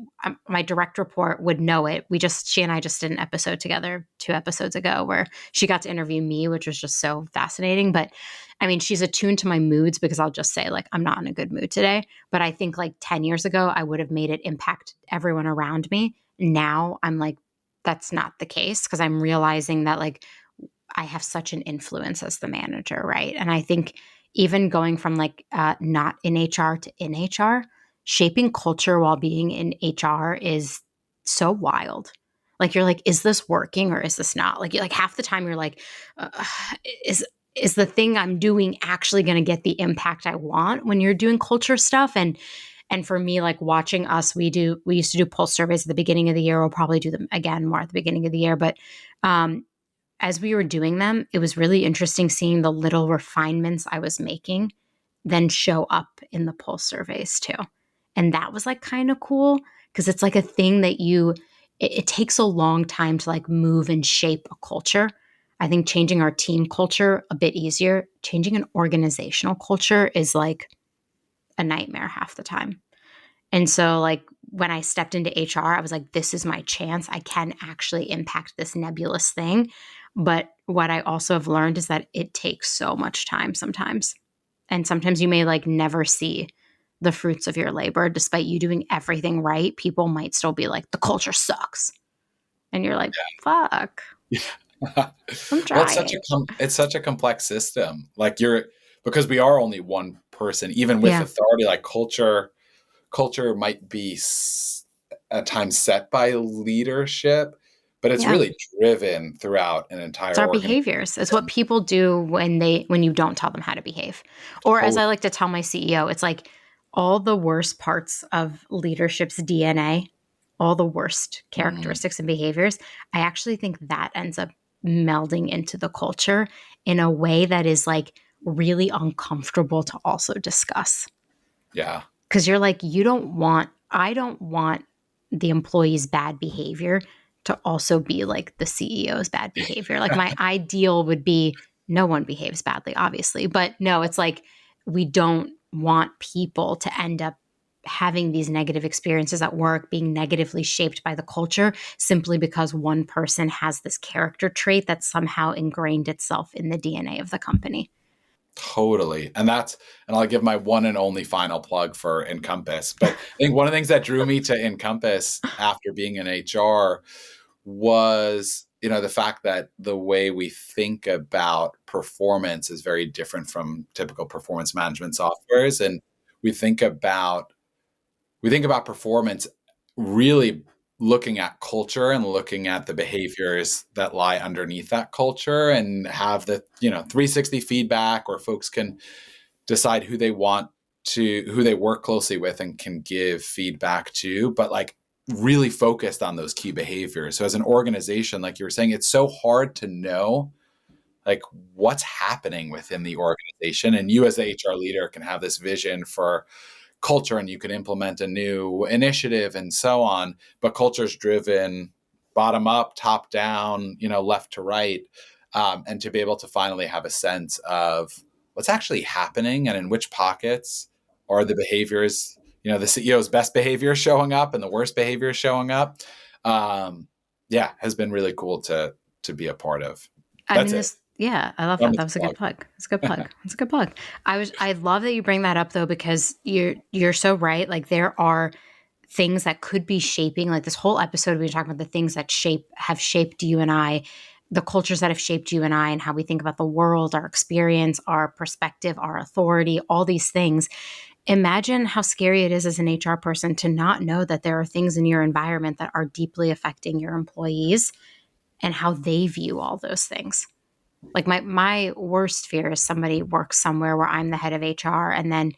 my direct report would know it. She and I just did an episode together 2 episodes ago where she got to interview me, which was just so fascinating. But I mean, she's attuned to my moods because I'll just say like, I'm not in a good mood today. But I think like 10 years ago, I would have made it impact everyone around me. Now I'm like, that's not the case because I'm realizing that like I have such an influence as the manager, right? And I think even going from like not in HR to in HR, shaping culture while being in HR is so wild. Like you're like, is this working or is this not? Like, you're like half the time you're like, uh, is is the thing I'm doing actually going to get the impact I want when you're doing culture stuff? And for me, like watching us, we used to do pulse surveys at the beginning of the year. We'll probably do them again more at the beginning of the year, but as we were doing them, it was really interesting seeing the little refinements I was making then show up in the pulse surveys too. And that was like kind of cool because it's like a thing that it takes a long time to like move and shape a culture. I think changing our team culture a bit easier. Changing an organizational culture is like a nightmare half the time. And so, like, when I stepped into HR, I was like, this is my chance. I can actually impact this nebulous thing. But what I also have learned is that it takes so much time sometimes. And sometimes you may like never see the fruits of your labor. Despite you doing everything right, people might still be like, the culture sucks. And you're like, fuck, Yeah. I'm Well, trying. it's such a complex system. Like because we are only one person, even with Yeah. authority, like culture might be at times set by leadership, but it's Yeah. really driven throughout an It's entire our organization. behaviors. It's what people do when you don't tell them how to behave. Or as I like to tell my CEO, it's like all the worst parts of leadership's DNA, all the worst Mm, characteristics and behaviors, I actually think that ends up melding into the culture in a way that is like really uncomfortable to also discuss. yeah. Because you're like, I don't want the employee's bad behavior to also be like the CEO's bad behavior. Like my ideal would be no one behaves badly, obviously. But no, it's like we don't want people to end up having these negative experiences at work, being negatively shaped by the culture simply because one person has this character trait that somehow ingrained itself in the DNA of the company. Totally. And I'll give my one and only final plug for Encompass. But I think one of the things that drew me to Encompass after being in HR was the fact that the way we think about performance is very different from typical performance management softwares. And we think about performance really looking at culture and looking at the behaviors that lie underneath that culture, and have the 360 feedback, where folks can decide who they work closely with and can give feedback to, but like really focused on those key behaviors. So as an organization, like you were saying, it's so hard to know like what's happening within the organization. And you as the HR leader can have this vision for culture, and you can implement a new initiative and so on, but culture is driven bottom up, top down, left to right. And to be able to finally have a sense of what's actually happening and in which pockets are the behaviors, the CEO's best behavior showing up and the worst behavior showing up. Has been really cool to be a part of. That's it. Yeah, I love that. That was a good plug. It's a good plug. It's a good plug. I love that you bring that up though, because you're so right. Like there are things that could be shaping, like this whole episode we've been talking about the things that have shaped you and I, the cultures that have shaped you and I, and how we think about the world, our experience, our perspective, our authority, all these things. Imagine how scary it is as an HR person to not know that there are things in your environment that are deeply affecting your employees and how they view all those things. Like my worst fear is somebody works somewhere where I'm the head of HR, and then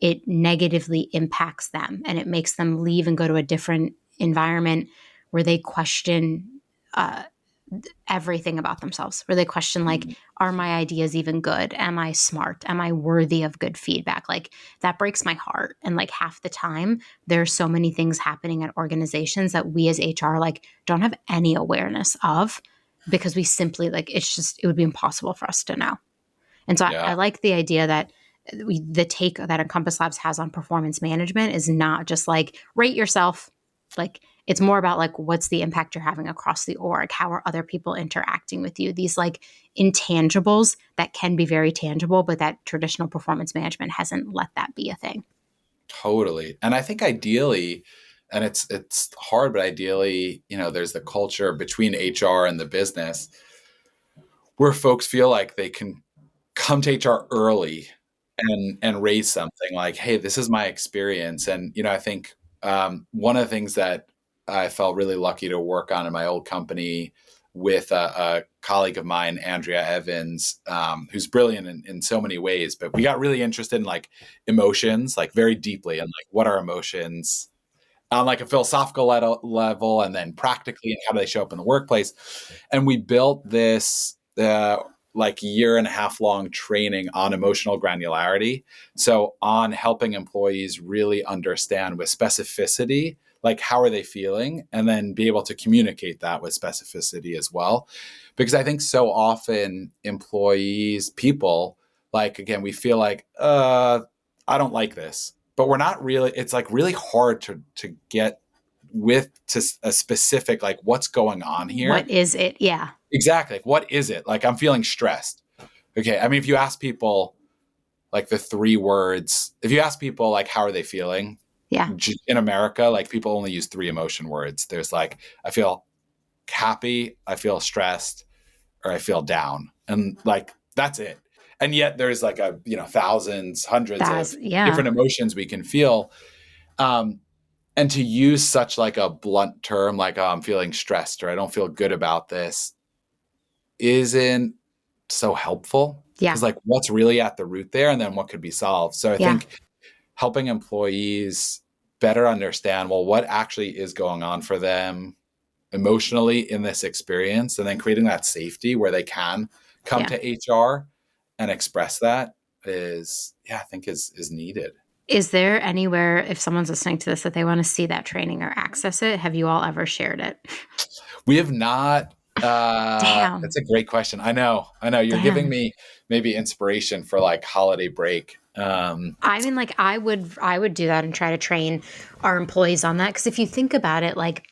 it negatively impacts them and it makes them leave and go to a different environment where they question everything about themselves, where they question like, are my ideas even good? Am I smart? Am I worthy of good feedback? Like that breaks my heart. And like half the time there's so many things happening at organizations that we as HR like don't have any awareness of, because we simply like, it would be impossible for us to know. And so I like the idea that the take that Encompass Labs has on performance management is not just like rate yourself. Like it's more about like, what's the impact you're having across the org? How are other people interacting with you? These like intangibles that can be very tangible, but that traditional performance management hasn't let that be a thing. Totally. And I think ideally, and it's hard, but ideally, there's the culture between HR and the business where folks feel like they can come to HR early and raise something like, hey, this is my experience. And, I think one of the things that I felt really lucky to work on in my old company with a colleague of mine, Andrea Evans, who's brilliant in so many ways, but we got really interested in like emotions, like very deeply, and like what are emotions on like a philosophical level, and then practically, and how do they show up in the workplace. And we built this like year and a half long training on emotional granularity. So on helping employees really understand with specificity, like how are they feeling, and then be able to communicate that with specificity as well. Because I think so often people, like, again, we feel like, I don't like this, but we're not really, it's like really hard to get to a specific, like what's going on here. What is it? Yeah. Exactly. Like, what is it? Like, I'm feeling stressed. Okay. I mean, if you ask people like the 3 words, if you ask people like, how are they feeling? Yeah. In America, like people only use 3 emotion words. There's like, I feel happy, I feel stressed, or I feel down. And like, that's it. And yet there's like thousands, hundreds of different emotions we can feel. And to use such like a blunt term, like, oh, I'm feeling stressed, or I don't feel good about this, isn't so helpful. Yeah. Because like, what's really at the root there, and then what could be solved. So I think helping employees better understand, well, what actually is going on for them emotionally in this experience, and then creating that safety where they can come to HR and express that is needed. Is there anywhere, if someone's listening to this, that they want to see that training or access it? Have you all ever shared it? We have not. Damn. That's a great question. I know. You're giving me maybe inspiration for like holiday break. I mean, like I would do that and try to train our employees on that. Because if you think about it, like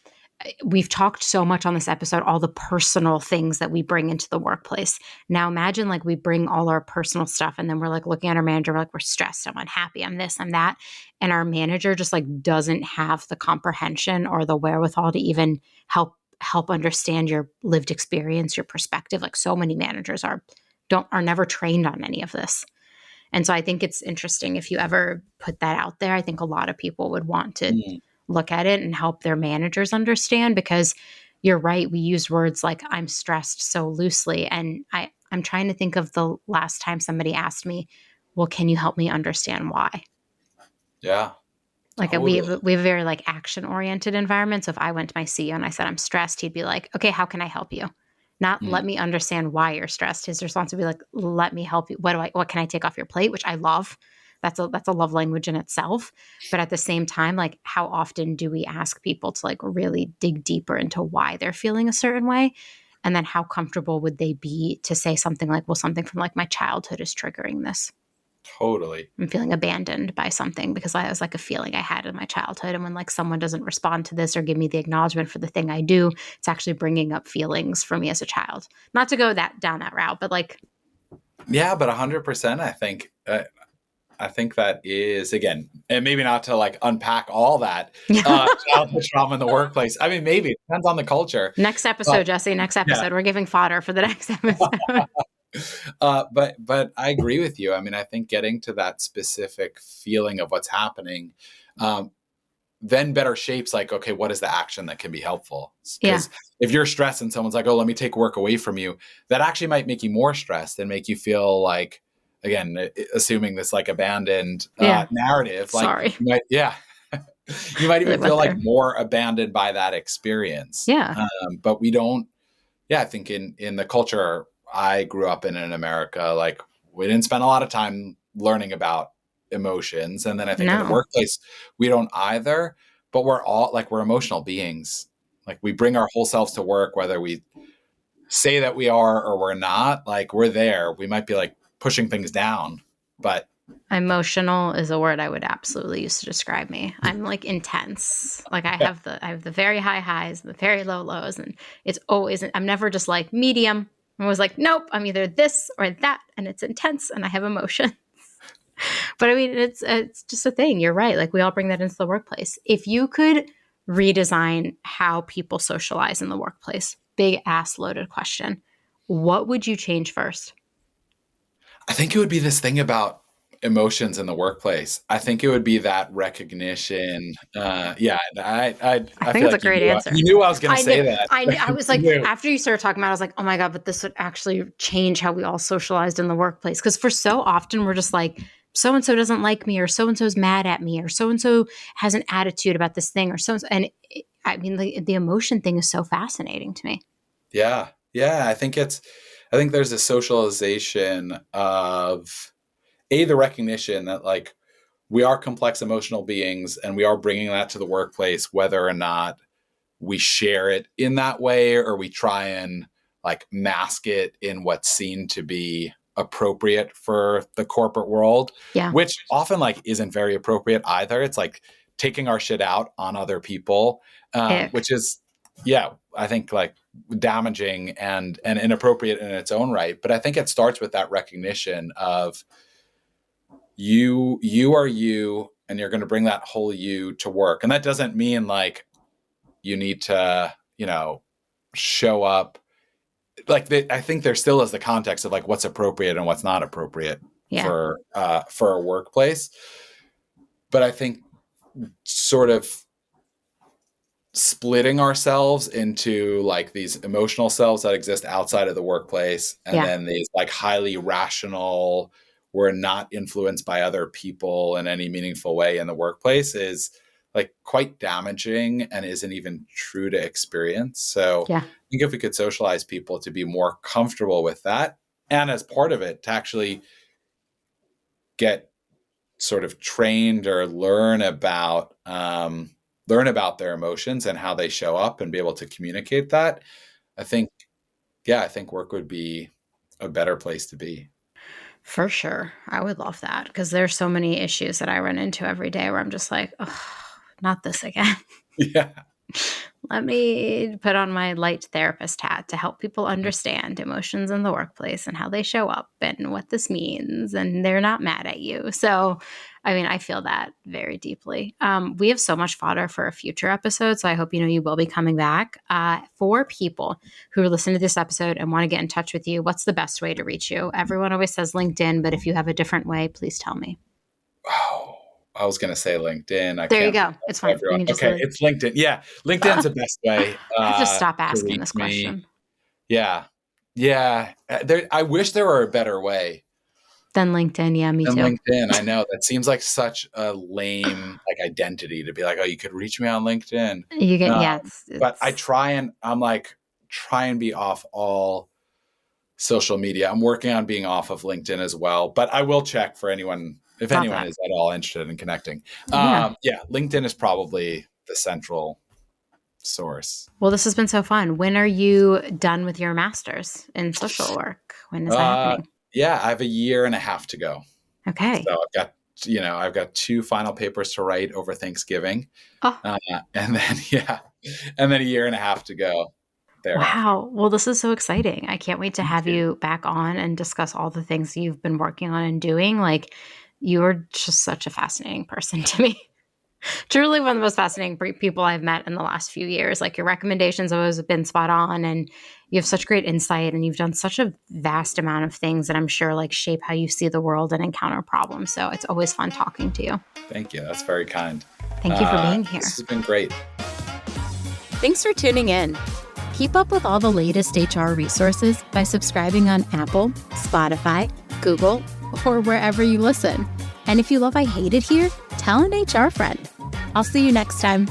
we've talked so much on this episode, all the personal things that we bring into the workplace. Now imagine like we bring all our personal stuff, and then we're like looking at our manager, we're like, we're stressed, I'm unhappy, I'm this, I'm that. And our manager just like doesn't have the comprehension or the wherewithal to even help help understand your lived experience, your perspective. Like so many managers are never trained on any of this. And so I think it's interesting if you ever put that out there. I think a lot of people would want to look at it and help their managers understand, because you're right. We use words like I'm stressed so loosely. And I'm trying to think of the last time somebody asked me, well, can you help me understand why? Yeah. Like Totally. we have a very like action oriented environment. So if I went to my CEO and I said, I'm stressed, he'd be like, okay, how can I help you? Not let me understand why you're stressed. His response would be like, let me help you. What can I take off your plate? Which I love. That's a love language in itself. But at the same time, like how often do we ask people to like really dig deeper into why they're feeling a certain way? And then how comfortable would they be to say something like, well, something from like my childhood is triggering this. Totally. I'm feeling abandoned by something because I was like a feeling I had in my childhood. And when like someone doesn't respond to this or give me the acknowledgement for the thing I do, it's actually bringing up feelings for me as a child. Not to go down that route, but like, Yeah, but 100%, I think that is, again, and maybe not to like unpack all that childhood trauma in the workplace. I mean, maybe it depends on the culture. next episode, Jessie, next episode, we're giving fodder for the next episode. But I agree with you. I mean, I think getting to that specific feeling of what's happening, then better shapes like, okay, what is the action that can be helpful? Because if you're stressed and someone's like, oh, let me take work away from you, that actually might make you more stressed and make you feel like, again, assuming this like abandoned narrative, like, Sorry. you might even feel like more abandoned by that experience. Yeah. But we don't, I think in the culture I grew up in America, like we didn't spend a lot of time learning about emotions. And then I think in the workplace, we don't either, but we're emotional beings. Like we bring our whole selves to work, whether we say that we are or we're not, like we're there. We might be like pushing things down, but emotional is a word I would absolutely use to describe me. I'm like intense. Like I have the very high highs and the very low lows. And it's always, I'm never just like medium. I'm always like, nope, I'm either this or that. And it's intense and I have emotion. But I mean, it's just a thing. You're right. Like we all bring that into the workplace. If you could redesign how people socialize in the workplace, big ass loaded question, what would you change first? I think it would be this thing about emotions in the workplace. I think it would be that recognition. I think feel it's like a great answer. You knew I was going to say that. I was like, after you started talking about it, I was like, oh my God, but this would actually change how we all socialized in the workplace. Because for so often we're just like, so-and-so doesn't like me, or so-and-so's mad at me, or so-and-so has an attitude about this thing, or so-and-so. And I mean, the emotion thing is so fascinating to me. Yeah. Yeah. I think there's a socialization of the recognition that like we are complex emotional beings and we are bringing that to the workplace, whether or not we share it in that way or we try and like mask it in what's seen to be appropriate for the corporate world, which often like isn't very appropriate either. It's like taking our shit out on other people, which is, I think like damaging and inappropriate in its own right. But I think it starts with that recognition of you are you, and you're going to bring that whole you to work. And that doesn't mean like you need to, show up. Like I think there still is the context of like what's appropriate and what's not appropriate for a workplace. But I think sort of splitting ourselves into like these emotional selves that exist outside of the workplace, and then these like highly rational, we're not influenced by other people in any meaningful way in the workplace, is like quite damaging and isn't even true to experience. So I think if we could socialize people to be more comfortable with that, and as part of it to actually get sort of trained or learn about their emotions and how they show up and be able to communicate that, I think work would be a better place to be. For sure. I would love that, because there's so many issues that I run into every day where I'm just like, oh, not this again. Yeah. Let me put on my light therapist hat to help people understand emotions in the workplace and how they show up and what this means. And they're not mad at you. So, I mean, I feel that very deeply. We have so much fodder for a future episode. So I hope you will be coming back. For people who are listening to this episode and want to get in touch with you, what's the best way to reach you? Everyone always says LinkedIn, but if you have a different way, please tell me. Oh, I was going to say LinkedIn. There you go. It's fine. Okay, it's LinkedIn. Yeah, LinkedIn's the best way. I have to stop asking this question. Yeah. I wish there were a better way than LinkedIn. Yeah, me too. LinkedIn. I know that seems like such a lame identity to be like, oh, you could reach me on LinkedIn. You get but I try and be off all social media. I'm working on being off of LinkedIn as well, but I will check for anyone. If anyone is at all interested in connecting. LinkedIn is probably the central source. Well, this has been so fun. When are you done with your master's in social work? When is that happening? Yeah, I have 1.5 years to go. Okay. So I've got 2 final papers to write over Thanksgiving. Oh. And then 1.5 years to go. There. Wow. Well, this is so exciting. I can't wait to have you back on and discuss all the things you've been working on and doing. Like, you are just such a fascinating person to me. Truly one of the most fascinating people I've met in the last few years. Like, your recommendations have always been spot on, and you have such great insight, and you've done such a vast amount of things that I'm sure shape how you see the world and encounter problems. So it's always fun talking to you. Thank you. That's very kind. Thank you for being here. This has been great. Thanks for tuning in. Keep up with all the latest HR resources by subscribing on Apple, Spotify, Google, or wherever you listen. And if you love I Hate It Here, tell an HR friend. I'll see you next time.